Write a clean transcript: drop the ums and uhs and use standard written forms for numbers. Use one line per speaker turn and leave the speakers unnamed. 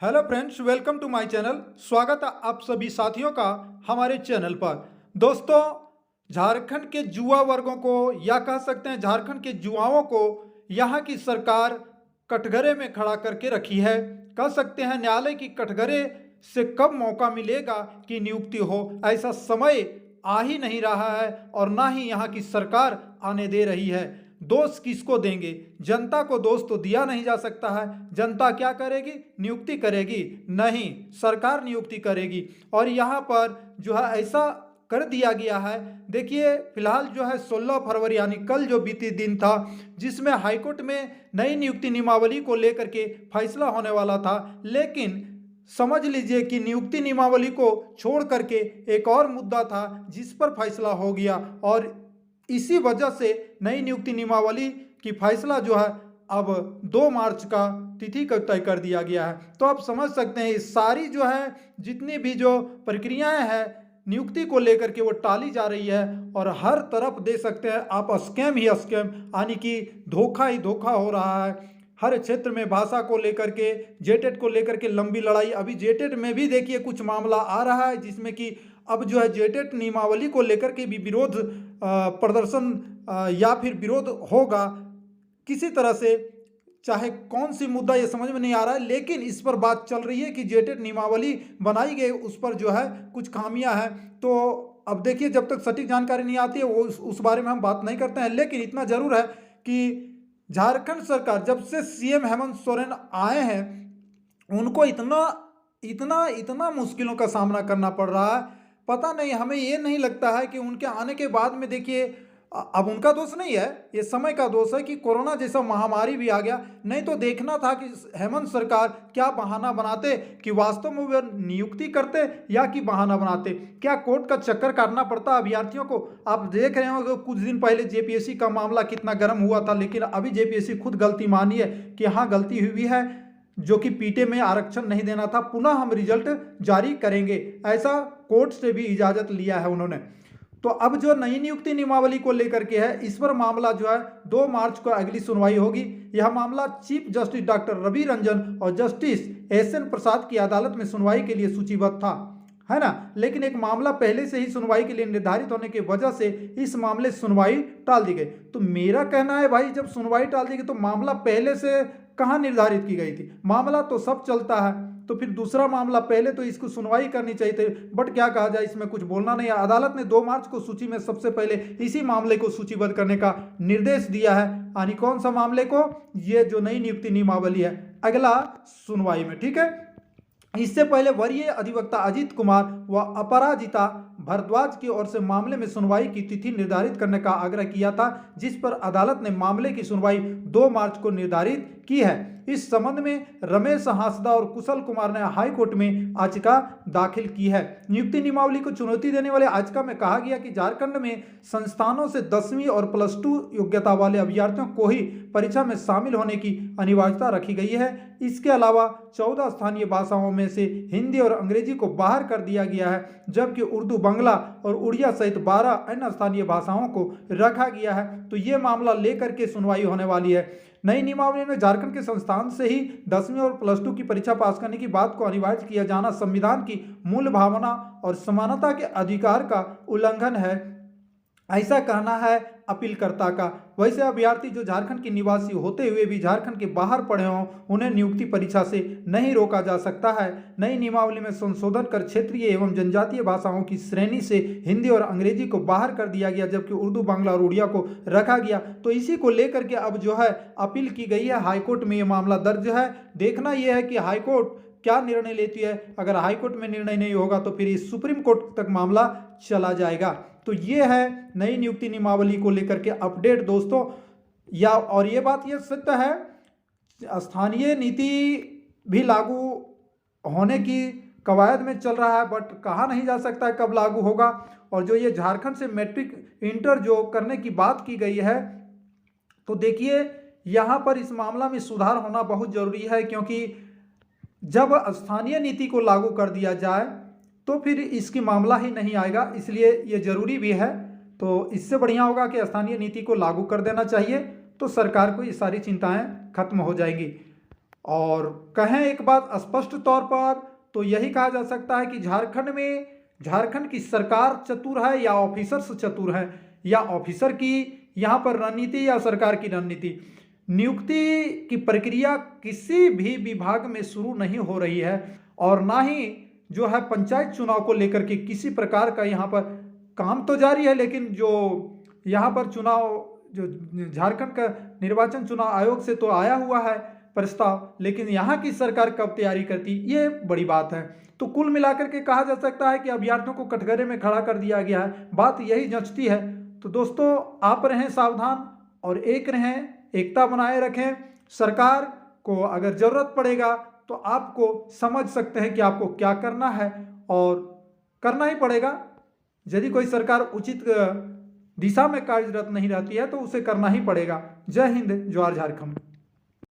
Hello friends, welcome to my channel. स्वागत है आप सभी साथियों का हमारे चैनल पर। दोस्तों, झारखंड के युवा वर्गों को या कह सकते हैं झारखंड के युवाओं को यहाँ की सरकार कटघरे में खड़ा करके रखी है। कह सकते हैं न्यायालय की कटघरे से कब मौका मिलेगा कि नियुक्ति हो, ऐसा समय आ ही नहीं रहा है और ना ही यहाँ की सरकार आने दे रही है। दोष किसको देंगे? जनता को दोष तो दिया नहीं जा सकता है। जनता क्या करेगी? नियुक्ति करेगी? नहीं, सरकार नियुक्ति करेगी। और यहाँ पर जो है ऐसा कर दिया गया है। देखिए, फिलहाल जो है 16 फरवरी यानी कल जो बीती दिन था, जिसमें हाईकोर्ट में नई नियुक्ति नियमावली को लेकर के फैसला होने वाला था, लेकिन समझ लीजिए कि नियुक्ति नियमावली को छोड़ करके एक और मुद्दा था जिस पर फैसला हो गया और इसी वजह से नई नियुक्ति नियमावली की फैसला जो है अब 2 मार्च का तिथि का तय कर दिया गया है। तो आप समझ सकते हैं इस सारी जो है जितनी भी जो प्रक्रियाएं हैं नियुक्ति को लेकर के वो टाली जा रही है और हर तरफ दे सकते हैं आप स्कैम ही स्कैम, यानी कि धोखा ही धोखा हो रहा है। हर क्षेत्र में भाषा को लेकर के, जेटेट को लेकर के लंबी लड़ाई। अभी जेटेट में भी देखिए कुछ मामला आ रहा है जिसमें कि अब जो है जेटेट नियमावली को लेकर के भी विरोध प्रदर्शन या फिर विरोध होगा किसी तरह से। चाहे कौन सी मुद्दा ये समझ में नहीं आ रहा है, लेकिन इस पर बात चल रही है कि जेटेट नियमावली बनाई गई उस पर जो है कुछ खामियां हैं। तो अब देखिए, जब तक सटीक जानकारी नहीं आती है वो उस बारे में हम बात नहीं करते हैं, लेकिन इतना जरूर है कि झारखंड सरकार जब से सीएम हेमंत सोरेन आए हैं उनको इतना इतना इतना मुश्किलों का सामना करना पड़ रहा है। पता नहीं, हमें ये नहीं लगता है कि उनके आने के बाद में देखिए अब उनका दोष नहीं है, ये समय का दोष है कि कोरोना जैसा महामारी भी आ गया। नहीं तो देखना था कि हेमंत सरकार क्या बहाना बनाते कि वास्तव में वे नियुक्ति करते या कि बहाना बनाते। क्या कोर्ट का चक्कर काटना पड़ता अभ्यर्थियों को? आप देख रहे हो कि कुछ दिन पहले जेपीएससी का मामला कितना गर्म हुआ था, लेकिन अभी जेपीएससी खुद गलती मानी है कि हाँ गलती हुई है, जो कि पीटे में आरक्षण नहीं देना था, पुनः हम रिजल्ट जारी करेंगे, ऐसा कोर्ट से भी इजाजत लिया है उन्होंने। तो अब जो नई नियुक्ति नियमावली को लेकर के है, इस पर मामला जो है 2 मार्च को अगली सुनवाई होगी। यह मामला chief justice doctor Ravi Ranjan और जस्टिस एसएन प्रसाद की अदालत में सुनवाई के लिए सूचीबद्ध था, है ना। लेकिन एक मामला पहले से ही सुनवाई के लिए निर्धारित होने की वजह से इस मामले सुनवाई टाल दी गई। तो मेरा कहना है भाई, जब सुनवाई टाल दी गई तो मामला पहले से कहाँ निर्धारित की गई थी? मामला तो सब चलता है, तो फिर दूसरा मामला पहले तो इसको सुनवाई करनी चाहिए थी। बट क्या कहा जाए, इसमें कुछ बोलना नहीं है। अदालत ने 2 मार्च को सूची में सबसे पहले इसी मामले को सूचीबद्ध करने का निर्देश दिया है। यानी कौन सा मामले को? ये जो नई नियुक्ति नियमावली है, अगला सुनवाई में, ठीक है। इससे पहले वरीय अधिवक्ता अजीत कुमार व अपराजिता भारद्वाज की ओर से मामले में सुनवाई की तिथि निर्धारित करने का आग्रह किया था, जिस पर अदालत ने मामले की सुनवाई 2 मार्च को निर्धारित की है। इस संबंध में रमेश हांसदा और कुशल कुमार ने हाई कोर्ट में याचिका दाखिल की है। नियुक्ति नियमावली को चुनौती देने वाले याचिका में कहा गया कि झारखंड में संस्थानों से 10वीं और +2 योग्यता वाले अभ्यर्थियों को ही परीक्षा में शामिल होने की अनिवार्यता रखी गई है। इसके अलावा 14 स्थानीय भाषाओं में से हिंदी और अंग्रेजी को बाहर कर दिया गया है, जबकि उर्दू, बांग्ला और उड़िया सहित 12 अन्य स्थानीय भाषाओं को रखा गया है। तो ये मामला लेकर के सुनवाई होने वाली है। नई नियमावली में झारखंड के संस्थान से ही 10वीं और +2 की परीक्षा पास करने की बात को अनिवार्य किया जाना संविधान की मूल भावना और समानता के अधिकार का उल्लंघन है, ऐसा कहना है अपीलकर्ता का। वैसे अभ्यर्थी जो झारखंड के निवासी होते हुए भी झारखंड के बाहर पढ़े हों, उन्हें नियुक्ति परीक्षा से नहीं रोका जा सकता है। नई नियमावली में संशोधन कर क्षेत्रीय एवं जनजातीय भाषाओं की श्रेणी से हिंदी और अंग्रेजी को बाहर कर दिया गया, जबकि उर्दू, बांग्ला और उड़िया को रखा गया। तो इसी को लेकर के अब जो है अपील की गई है। हाईकोर्ट में ये मामला दर्ज है। देखना यह है कि हाईकोर्ट क्या निर्णय लेती है। अगर हाईकोर्ट में निर्णय नहीं होगा तो फिर इस सुप्रीम कोर्ट तक मामला चला जाएगा। तो ये है नई नियुक्ति नियमावली को लेकर के अपडेट दोस्तों। या और ये बात ये सत्य है, स्थानीय नीति भी लागू होने की कवायद में चल रहा है, बट कहा नहीं जा सकता है कब लागू होगा। और जो ये झारखंड से मैट्रिक इंटर जो करने की बात की गई है, तो देखिए यहाँ पर इस मामला में सुधार होना बहुत जरूरी है, क्योंकि जब स्थानीय नीति को लागू कर दिया जाए तो फिर इसकी मामला ही नहीं आएगा, इसलिए ये जरूरी भी है। तो इससे बढ़िया होगा कि स्थानीय नीति को लागू कर देना चाहिए, तो सरकार को ये सारी चिंताएं खत्म हो जाएंगी। और कहें एक बात स्पष्ट तौर पर तो यही कहा जा सकता है कि झारखंड की सरकार चतुर है या ऑफिसर्स चतुर है, या ऑफिसर की यहाँ पर रणनीति या सरकार की रणनीति। नियुक्ति की प्रक्रिया किसी भी विभाग में शुरू नहीं हो रही है और ना ही जो है पंचायत चुनाव को लेकर के किसी प्रकार का यहाँ पर काम तो जारी है, लेकिन जो यहाँ पर चुनाव जो झारखंड का निर्वाचन चुनाव आयोग से तो आया हुआ है प्रस्ताव, लेकिन यहाँ की सरकार कब तैयारी करती, ये बड़ी बात है। तो कुल मिलाकर के कहा जा सकता है कि अभ्यर्थियों को कटघरे में खड़ा कर दिया गया है, बात यही जंचती है। तो दोस्तों आप रहें सावधान और एक रहें, एकता बनाए रखें। सरकार को अगर ज़रूरत पड़ेगा तो आपको समझ सकते हैं कि आपको क्या करना है और करना ही पड़ेगा। यदि कोई सरकार उचित दिशा में कार्यरत नहीं रहती है तो उसे करना ही पड़ेगा। जय हिंद, जोहार झारखंड।